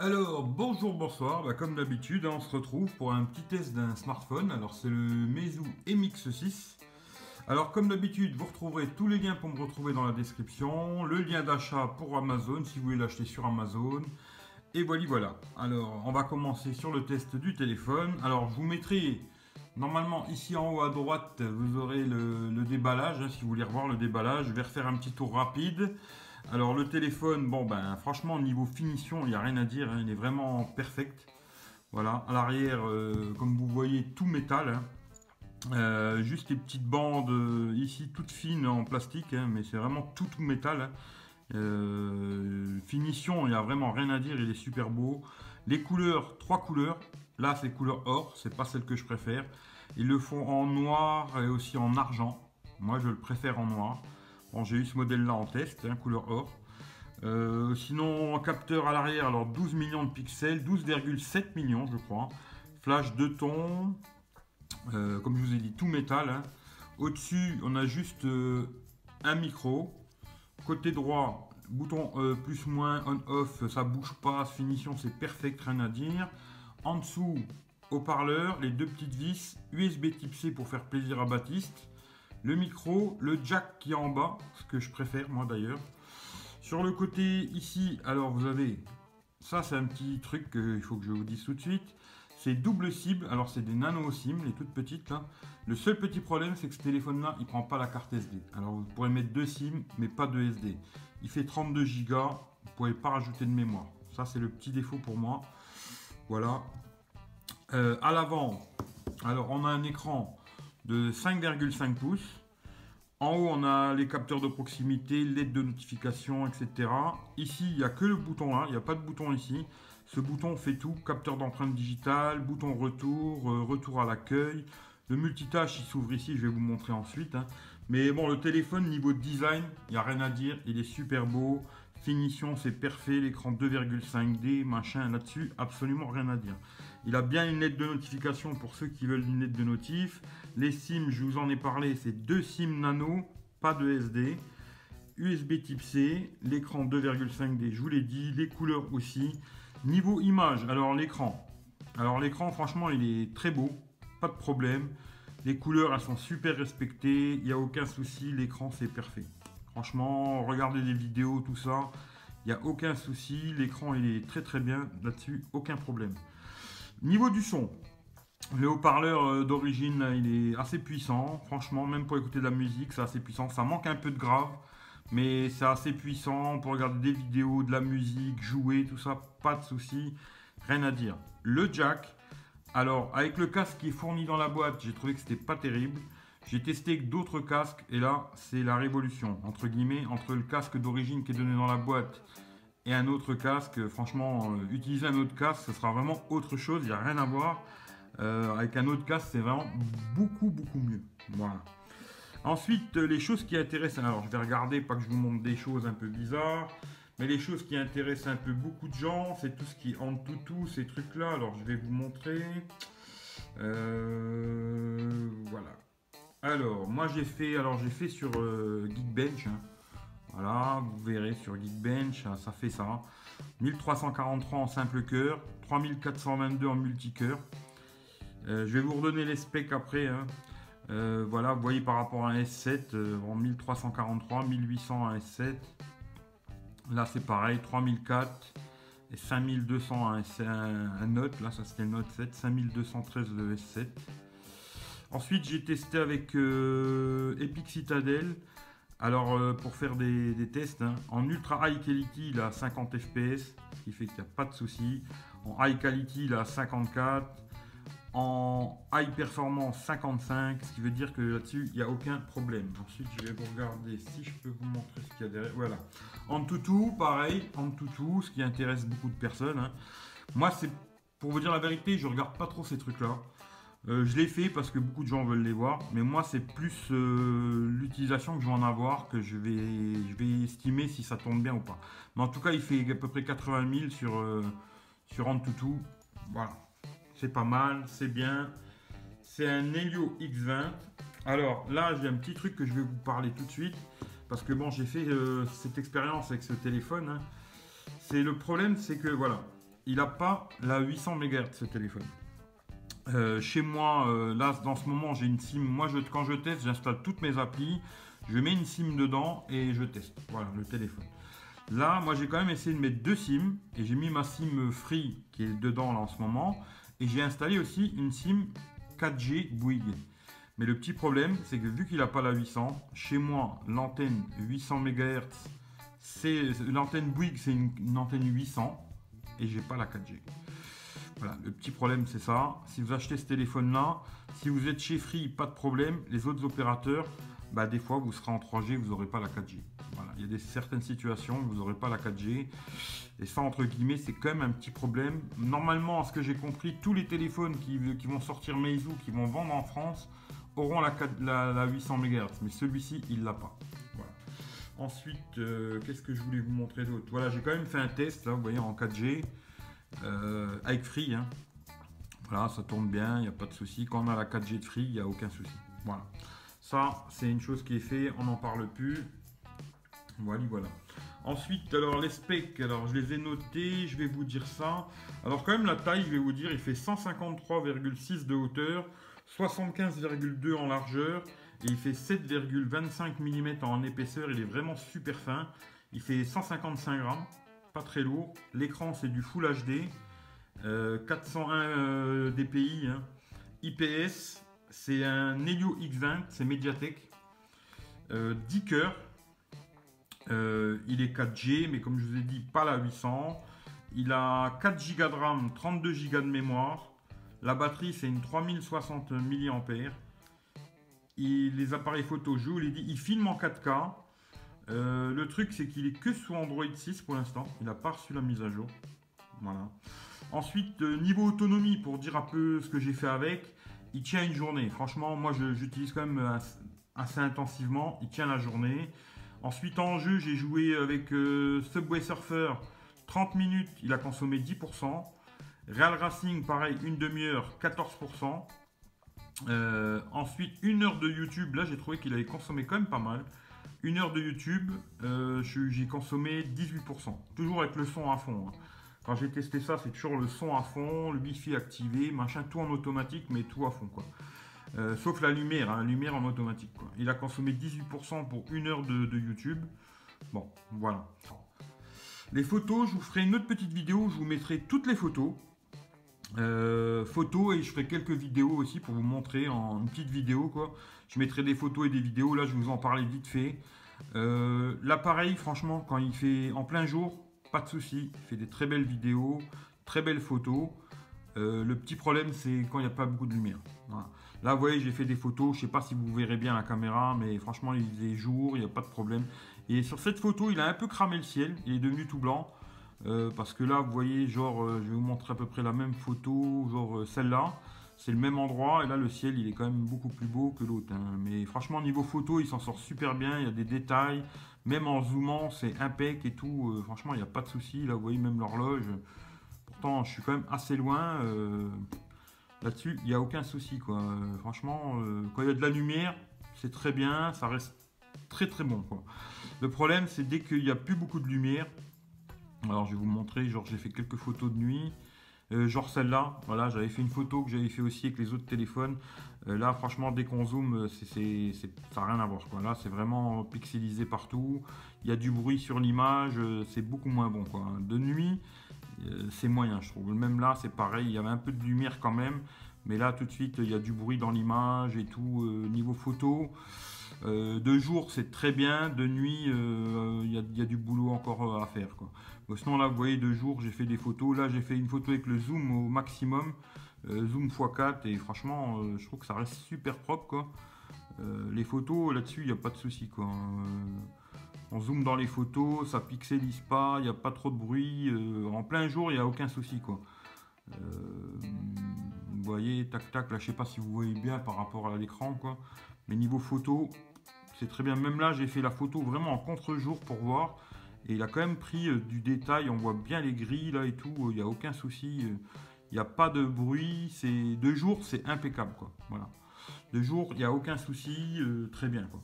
Alors, bonjour, bonsoir, comme d'habitude, on se retrouve pour un petit test d'un smartphone. Alors, c'est le Meizu MX6. Alors, comme d'habitude, vous retrouverez tous les liens pour me retrouver dans la description, le lien d'achat pour Amazon si vous voulez l'acheter sur Amazon. Et voilà, voilà. Alors, on va commencer sur le test du téléphone. Alors, je vous mettrai normalement ici en haut à droite, vous aurez le déballage, hein, si vous voulez revoir le déballage. Je vais refaire un petit tour rapide. Alors le téléphone, bon franchement niveau finition, il n'y a rien à dire, hein, il est vraiment perfect. Voilà, à l'arrière, comme vous voyez, tout métal, hein. Juste les petites bandes ici toutes fines en plastique, hein, mais c'est vraiment tout métal, hein. Finition, il n'y a vraiment rien à dire, il est super beau. Les couleurs, trois couleurs. Là c'est couleur or, c'est pas celle que je préfère. Ils le font en noir et aussi en argent. Moi je le préfère en noir. Bon, j'ai eu ce modèle là en test, hein, couleur or. Sinon, capteur à l'arrière, alors 12 millions de pixels, 12,7 millions je crois. Flash 2 tons, comme je vous ai dit, tout métal, hein. Au-dessus, on a juste un micro. Côté droit, bouton plus moins, on-off, ça bouge pas, finition c'est perfect, rien à dire. En dessous, haut-parleur, les deux petites vis, USB type C pour faire plaisir à Baptiste. Le micro, le jack qui est en bas, ce que je préfère moi d'ailleurs. Sur le côté ici, alors vous avez, ça c'est un petit truc qu'il faut que je vous dise tout de suite. C'est double cible, alors c'est des nano SIM, les toutes petites là. Le seul petit problème c'est que ce téléphone là, il prend pas la carte SD. Alors vous pourrez mettre deux SIM, mais pas de SD. Il fait 32 Go, vous pouvez pas rajouter de mémoire. Ça c'est le petit défaut pour moi. Voilà. À l'avant, alors on a un écran de 5,5 pouces. En haut, on a les capteurs de proximité, l'aide de notification, etc. Ici, il n'y a que le bouton là, il n'y a pas de bouton ici. Ce bouton fait tout, capteur d'empreinte digitale, bouton retour, retour à l'accueil. Le multitâche, il s'ouvre ici, je vais vous montrer ensuite, hein. Mais bon, le téléphone, niveau design, il n'y a rien à dire, il est super beau. Finition, c'est parfait, l'écran 2,5D, machin, là-dessus, absolument rien à dire. Il a bien une lettre de notification pour ceux qui veulent une lettre de notif. Les SIM, je vous en ai parlé, c'est deux SIM nano, pas de SD. USB type C, l'écran 2,5D, je vous l'ai dit, les couleurs aussi. Niveau image, alors l'écran. Alors l'écran, franchement, il est très beau, pas de problème. Les couleurs, elles sont super respectées, il n'y a aucun souci, l'écran, c'est parfait. Franchement, regardez des vidéos, tout ça, il n'y a aucun souci. L'écran, il est très très bien là-dessus, aucun problème. Niveau du son, le haut-parleur d'origine, il est assez puissant. Franchement, même pour écouter de la musique, c'est assez puissant. Ça manque un peu de grave, mais c'est assez puissant pour regarder des vidéos, de la musique, jouer, tout ça, pas de souci, rien à dire. Le jack, alors avec le casque qui est fourni dans la boîte, j'ai trouvé que c'était pas terrible. J'ai testé d'autres casques et là, c'est la révolution, entre guillemets, entre le casque d'origine qui est donné dans la boîte et un autre casque. Franchement, utiliser un autre casque, ce sera vraiment autre chose, il n'y a rien à voir. Avec un autre casque, c'est vraiment beaucoup mieux. Voilà. Ensuite, les choses qui intéressent, alors je vais regarder, pas que je vous montre des choses un peu bizarres, mais les choses qui intéressent un peu beaucoup de gens, c'est tout ce qui est Antutu, ces trucs-là. Alors je vais vous montrer. Voilà. Alors, moi j'ai fait sur Geekbench, hein. Voilà, vous verrez sur Geekbench, ça fait ça. 1343 en simple cœur, 3422 en multicœur. Je vais vous redonner les specs après, hein. Voilà, vous voyez par rapport à un S7, en 1343, 1800 à un S7. Là c'est pareil, 3004 et 5200 un Note. Là ça c'était le Note 7, 5213 le S7. Ensuite, j'ai testé avec Epic Citadel. Alors, pour faire des tests, hein, en Ultra High Quality, il a 50 FPS, ce qui fait qu'il n'y a pas de souci. En High Quality, il a 54. En High Performance, 55, ce qui veut dire que là-dessus, il n'y a aucun problème. Ensuite, je vais vous regarder si je peux vous montrer ce qu'il y a derrière. Voilà. Antutu, pareil, Antutu, ce qui intéresse beaucoup de personnes, hein. Moi, c'est pour vous dire la vérité, je regarde pas trop ces trucs-là. Je l'ai fait parce que beaucoup de gens veulent les voir, mais moi c'est plus l'utilisation que je vais en avoir que je vais estimer si ça tourne bien ou pas. Mais en tout cas, il fait à peu près 80 000 sur Antutu. Voilà, c'est pas mal, c'est bien. C'est un Helio X20. Alors là, j'ai un petit truc que je vais vous parler tout de suite parce que bon, j'ai fait cette expérience avec ce téléphone, hein. C'est le problème, c'est que voilà. il n'a pas la 800 MHz ce téléphone. Chez moi, là, dans ce moment, j'ai une SIM. Moi, quand je teste, j'installe toutes mes applis, je mets une SIM dedans et je teste. Voilà, le téléphone. Là, moi, j'ai quand même essayé de mettre 2 SIM et j'ai mis ma SIM Free qui est dedans là en ce moment. Et j'ai installé aussi une SIM 4G Bouygues. Mais le petit problème, c'est que vu qu'il n'a pas la 800, chez moi, l'antenne 800 MHz, l'antenne Bouygues, c'est une antenne 800 et j'ai pas la 4G. Voilà, le petit problème c'est ça. Si vous achetez ce téléphone-là, si vous êtes chez Free, pas de problème. Les autres opérateurs, bah, des fois vous serez en 3G, vous n'aurez pas la 4G. Voilà, il y a certaines situations où vous n'aurez pas la 4G. Et ça, entre guillemets, c'est quand même un petit problème. Normalement, à ce que j'ai compris, tous les téléphones qui vont sortir Meizu, qui vont vendre en France, auront la 800 MHz. Mais celui-ci, il l'a pas. Voilà. Ensuite, qu'est-ce que je voulais vous montrer d'autre? Voilà, j'ai quand même fait un test, là, vous voyez, en 4G. Avec Free, hein. Voilà, ça tourne bien, il n'y a pas de souci. Quand on a la 4G de Free, il n'y a aucun souci. Voilà, ça c'est une chose qui est faite, on n'en parle plus. Voilà, voilà. Ensuite, alors les specs, alors je les ai notés, je vais vous dire ça. Alors quand même la taille, je vais vous dire, il fait 153,6 de hauteur, 75,2 en largeur et il fait 7,25 mm en épaisseur. Il est vraiment super fin. Il fait 155 grammes. Pas très lourd. L'écran c'est du Full HD, 401 dpi, hein. IPS, c'est un Helio X20, c'est Mediatek, 10 cœurs. Il est 4G, mais comme je vous ai dit, pas la 800. Il a 4 Go de RAM, 32 Go de mémoire. La batterie c'est une 3060 mAh. Les appareils photo, je vous l'ai dit, il filme en 4K. Le truc c'est qu'il est que sous Android 6 pour l'instant, il n'a pas reçu la mise à jour. Voilà. Ensuite, niveau autonomie, pour dire un peu ce que j'ai fait avec, il tient une journée. Franchement, moi j'utilise quand même assez intensivement, il tient la journée. Ensuite en jeu, j'ai joué avec Subway Surfer 30 minutes, il a consommé 10%. Real Racing, pareil, une demi-heure, 14%. Ensuite, 1 heure de YouTube, là j'ai trouvé qu'il avait consommé quand même pas mal. 1 heure de YouTube, j'ai consommé 18%. Toujours avec le son à fond. Hein. Quand j'ai testé ça, c'est toujours le son à fond, le Wi-Fi activé, machin, tout en automatique, mais tout à fond, quoi. Sauf la lumière, hein, lumière en automatique, quoi. Il a consommé 18% pour 1 heure de YouTube. Bon, voilà. Les photos, je vous ferai une autre petite vidéo, je vous mettrai toutes les photos. Photos et je ferai quelques vidéos aussi pour vous montrer en une petite vidéo, quoi. Je mettrai des photos et des vidéos, là je vous en parlais vite fait. L'appareil, franchement, quand il fait en plein jour, pas de souci, il fait des très belles vidéos, très belles photos. Le petit problème c'est quand il n'y a pas beaucoup de lumière. Voilà. Là vous voyez, j'ai fait des photos, je sais pas si vous verrez bien la caméra, mais franchement il faisait jour, il n'y a pas de problème. Et sur cette photo, il a un peu cramé le ciel, il est devenu tout blanc. Parce que là vous voyez, genre je vais vous montrer à peu près la même photo, genre celle-là, c'est le même endroit et là le ciel il est quand même beaucoup plus beau que l'autre, hein. Mais franchement niveau photo il s'en sort super bien, il y a des détails, même en zoomant c'est impec et tout, franchement il n'y a pas de souci. Là vous voyez même l'horloge, pourtant je suis quand même assez loin, là-dessus il n'y a aucun souci, quoi. Franchement quand il y a de la lumière c'est très bien, ça reste très très bon, quoi. Le problème c'est dès qu'il n'y a plus beaucoup de lumière. Alors je vais vous montrer, genre j'ai fait quelques photos de nuit, genre celle-là, voilà, j'avais fait une photo que j'avais fait aussi avec les autres téléphones. Là franchement dès qu'on zoome, ça n'a rien à voir, quoi. Là c'est vraiment pixelisé partout, il y a du bruit sur l'image, c'est beaucoup moins bon, quoi. De nuit, c'est moyen je trouve, même là c'est pareil, il y avait un peu de lumière quand même, mais là tout de suite il y a du bruit dans l'image et tout, niveau photo. De jour c'est très bien, de nuit il y a du boulot encore à faire, quoi. Sinon là vous voyez de jour j'ai fait des photos, là j'ai fait une photo avec le zoom au maximum, zoom x4 et franchement je trouve que ça reste super propre, quoi. Les photos là-dessus il n'y a pas de souci, quoi. On zoome dans les photos, ça pixelise pas, il n'y a pas trop de bruit, en plein jour il n'y a aucun souci, quoi. Vous voyez, tac tac, là je sais pas si vous voyez bien par rapport à l'écran, quoi. Mais niveau photo c'est très bien, même là j'ai fait la photo vraiment en contre-jour pour voir. Et il a quand même pris du détail, on voit bien les grilles là et tout, il n'y a aucun souci, il n'y a pas de bruit, de jour c'est impeccable, quoi. Voilà. De jour il n'y a aucun souci, très bien, quoi.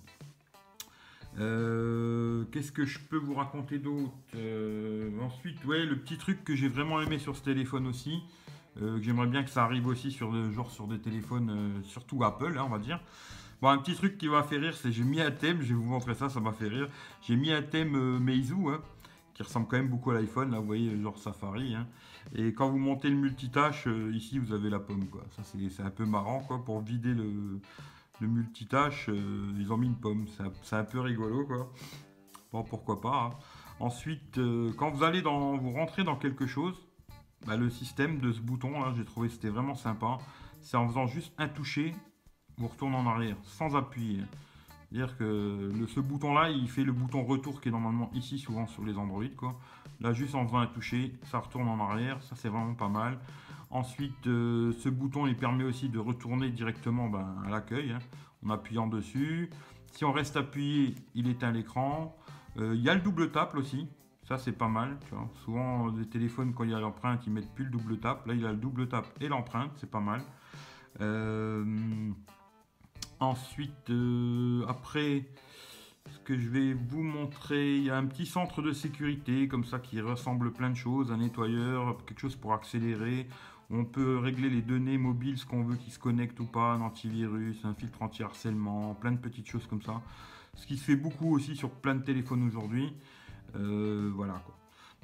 Qu'est-ce que je peux vous raconter d'autre? Ensuite, ouais, le petit truc que j'ai vraiment aimé sur ce téléphone aussi, que j'aimerais bien que ça arrive aussi sur, genre sur des téléphones, surtout Apple, hein, on va dire. Bon, un petit truc qui m'a fait rire, c'est j'ai mis un thème, je vais vous montrer ça, ça m'a fait rire. J'ai mis un thème Meizu, hein, qui ressemble quand même beaucoup à l'iPhone, là, vous voyez, genre Safari, hein. Et quand vous montez le multitâche, ici, vous avez la pomme, quoi. Ça, c'est un peu marrant, quoi, pour vider le multitâche, ils ont mis une pomme. C'est un peu rigolo, quoi. Bon, pourquoi pas, hein. Ensuite, quand vous rentrez dans quelque chose, bah, le système de ce bouton, là, j'ai trouvé que c'était vraiment sympa. C'est en faisant juste un toucher, vous retournez en arrière, sans appuyer. C'est-à-dire que ce bouton-là, il fait le bouton retour qui est normalement ici, souvent sur les Android, quoi. Là, juste en faisant un toucher, ça retourne en arrière. Ça, c'est vraiment pas mal. Ensuite, ce bouton, il permet aussi de retourner directement à l'accueil, hein, en appuyant dessus. Si on reste appuyé, il éteint l'écran. Il y a le double tap aussi. Ça, c'est pas mal. Tu vois. Souvent, des téléphones, quand il y a l'empreinte, ils mettent plus le double tap. Là, il a le double tap et l'empreinte. C'est pas mal. Ensuite, après, ce que je vais vous montrer, il y a un petit centre de sécurité comme ça qui ressemble plein de choses, un nettoyeur, quelque chose pour accélérer. On peut régler les données mobiles, ce qu'on veut qui se connecte ou pas, un antivirus, un filtre anti-harcèlement, plein de petites choses comme ça. Ce qui se fait beaucoup aussi sur plein de téléphones aujourd'hui. Voilà quoi.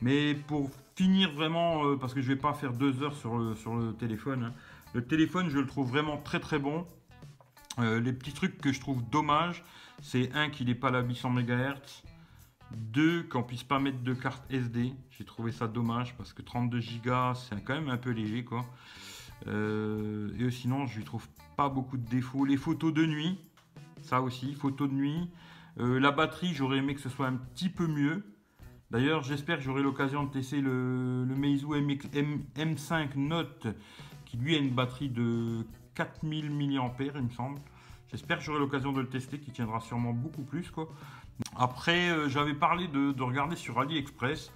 Mais pour finir vraiment, parce que je vais pas faire 2 heures sur le téléphone, hein. Le téléphone, je le trouve vraiment très très bon. Les petits trucs que je trouve dommage, c'est un qu'il n'ait pas la 800 MHz, deux qu'on puisse pas mettre de carte SD. J'ai trouvé ça dommage parce que 32 Go c'est quand même un peu léger quoi. Et sinon je lui trouve pas beaucoup de défauts. Les photos de nuit, ça aussi, photos de nuit. La batterie, j'aurais aimé que ce soit un petit peu mieux. D'ailleurs, j'espère que j'aurai l'occasion de tester le Meizu M5 Note qui lui a une batterie de 4000 mAh, il me semble. J'espère que j'aurai l'occasion de le tester, qui tiendra sûrement beaucoup plus, quoi. Après, j'avais parlé de regarder sur AliExpress.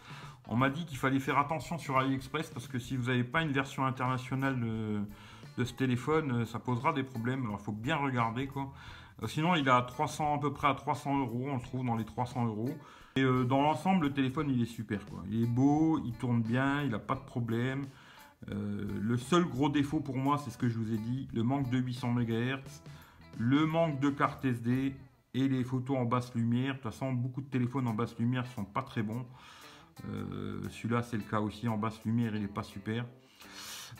On m'a dit qu'il fallait faire attention sur AliExpress parce que si vous n'avez pas une version internationale de ce téléphone, ça posera des problèmes. Alors, il faut bien regarder, quoi. Sinon, il est à 300, à peu près à 300 euros. On le trouve dans les 300 euros. Et dans l'ensemble, le téléphone, il est super, quoi. Il est beau, il tourne bien, il n'a pas de problème. Le seul gros défaut pour moi, c'est ce que je vous ai dit, le manque de 800 MHz, le manque de carte SD et les photos en basse lumière. De toute façon, beaucoup de téléphones en basse lumière sont pas très bons. Celui-là, c'est le cas aussi, en basse lumière, il n'est pas super.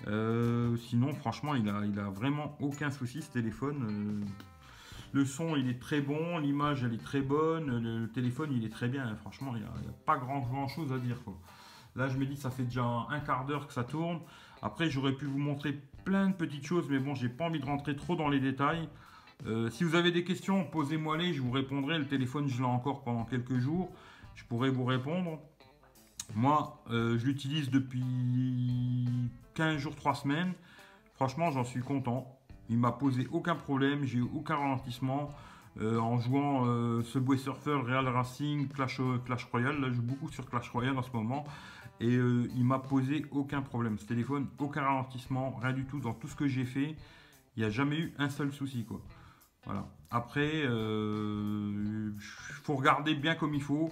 Sinon, franchement, il a vraiment aucun souci, ce téléphone. Le son, il est très bon, l'image, elle est très bonne, le téléphone, il est très bien. Franchement, il n'y a pas grand chose à dire, quoi. Là, je me dis, ça fait déjà un quart d'heure que ça tourne. Après, j'aurais pu vous montrer plein de petites choses, mais bon, j'ai pas envie de rentrer trop dans les détails. Si vous avez des questions, posez-moi-les, je vous répondrai. Le téléphone, je l'ai encore pendant quelques jours. Je pourrai vous répondre. Moi, je l'utilise depuis 15 jours, 3 semaines. Franchement, j'en suis content. Il m'a posé aucun problème, j'ai eu aucun ralentissement. En jouant Subway Surfer, Real Racing, Clash Royale. Là, je joue beaucoup sur Clash Royale en ce moment. Et il m'a posé aucun problème. Ce téléphone, aucun ralentissement, rien du tout. Dans tout ce que j'ai fait, il n'y a jamais eu un seul souci, quoi. Voilà. Après, faut regarder bien comme il faut.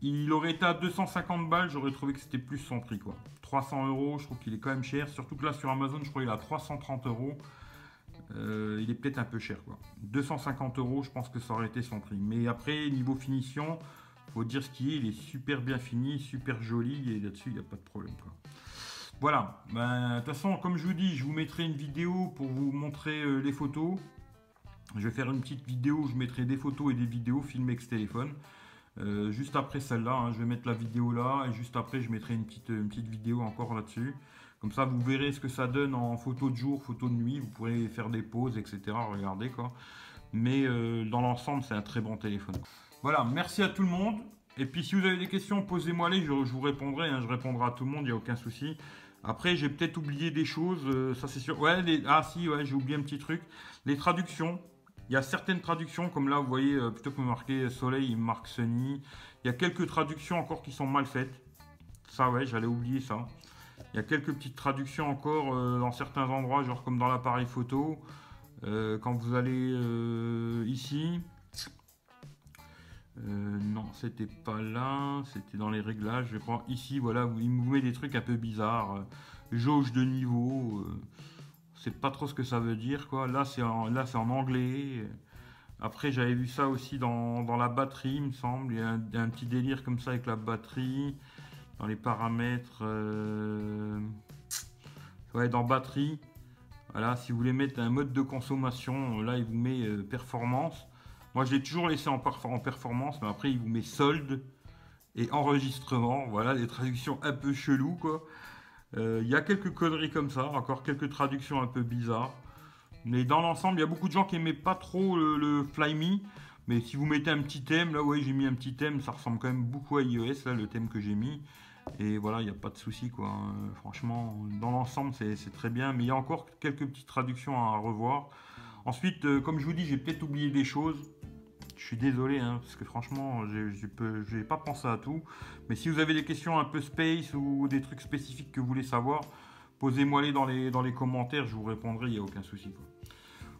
Il aurait été à 250 balles, j'aurais trouvé que c'était plus son prix, quoi. 300 euros, je trouve qu'il est quand même cher. Surtout que là, sur Amazon, je crois qu'il est à 330 euros. Il est peut-être un peu cher, quoi. 250 euros, je pense que ça aurait été son prix. Mais après, niveau finition, faut dire ce qui est, il est super bien fini, super joli, et là-dessus, il n'y a pas de problème, quoi. Voilà, de toute façon, comme je vous dis, je vous mettrai une vidéo pour vous montrer les photos. Je vais faire une petite vidéo où je mettrai des photos et des vidéos filmées avec ce téléphone. Juste après celle-là, hein, je vais mettre la vidéo là, et juste après, je mettrai une petite vidéo encore là-dessus. Comme ça, vous verrez ce que ça donne en photo de jour, photo de nuit. Vous pourrez faire des pauses, etc. Regardez, quoi. Mais dans l'ensemble, c'est un très bon téléphone. Voilà, merci à tout le monde. Et puis, si vous avez des questions, posez-moi-les. Je vous répondrai. Hein, je répondrai à tout le monde, il n'y a aucun souci. Après, j'ai peut-être oublié des choses. Ça, c'est sûr. Ouais, ah si, ouais, j'ai oublié un petit truc. Les traductions. Il y a certaines traductions, comme là, vous voyez, plutôt que de marquer soleil, il me marque sunny. Il y a quelques traductions encore qui sont mal faites. Ça, ouais, j'allais oublier ça. Il y a quelques petites traductions encore dans certains endroits, genre comme dans l'appareil photo. Quand vous allez ici, non, c'était pas là, c'était dans les réglages, je crois. Ici, voilà, il vous met des trucs un peu bizarres. Jauge de niveau, c'est pas trop ce que ça veut dire, quoi. Là, c'est en anglais. Après, j'avais vu ça aussi dans la batterie, il me semble. Il y a un petit délire comme ça avec la batterie. Dans les paramètres. Ouais, dans batterie. Voilà, si vous voulez mettre un mode de consommation, là, il vous met performance. Moi, je l'ai toujours laissé en performance, mais après, il vous met solde et enregistrement. Voilà, des traductions un peu cheloues, quoi. Il y a quelques conneries comme ça, encore quelques traductions un peu bizarres. Mais dans l'ensemble, il y a beaucoup de gens qui n'aimaient pas trop le Fly Me. Mais si vous mettez un petit thème, là, ouais, j'ai mis un petit thème, ça ressemble quand même beaucoup à iOS, là, le thème que j'ai mis. Et voilà, il n'y a pas de souci, quoi. Franchement, dans l'ensemble, c'est très bien. Mais il y a encore quelques petites traductions à revoir. Ensuite, comme je vous dis, j'ai peut-être oublié des choses. Je suis désolé, hein, parce que franchement, je n'ai pas pensé à tout. Mais si vous avez des questions un peu space ou des trucs spécifiques que vous voulez savoir, posez-moi-les dans les commentaires, je vous répondrai, il n'y a aucun souci, quoi.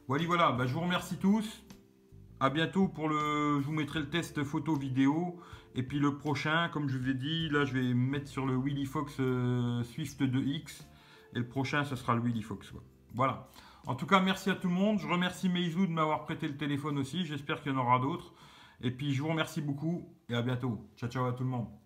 Voilà, bah, je vous remercie tous. À bientôt je vous mettrai le test photo vidéo. Et puis le prochain, comme je vous ai dit, là je vais me mettre sur le Willy Fox Swift 2X. Et le prochain, ce sera le Willy Fox, quoi. Voilà. En tout cas, merci à tout le monde. Je remercie Meizu de m'avoir prêté le téléphone aussi. J'espère qu'il y en aura d'autres. Et puis je vous remercie beaucoup et à bientôt. Ciao, ciao à tout le monde.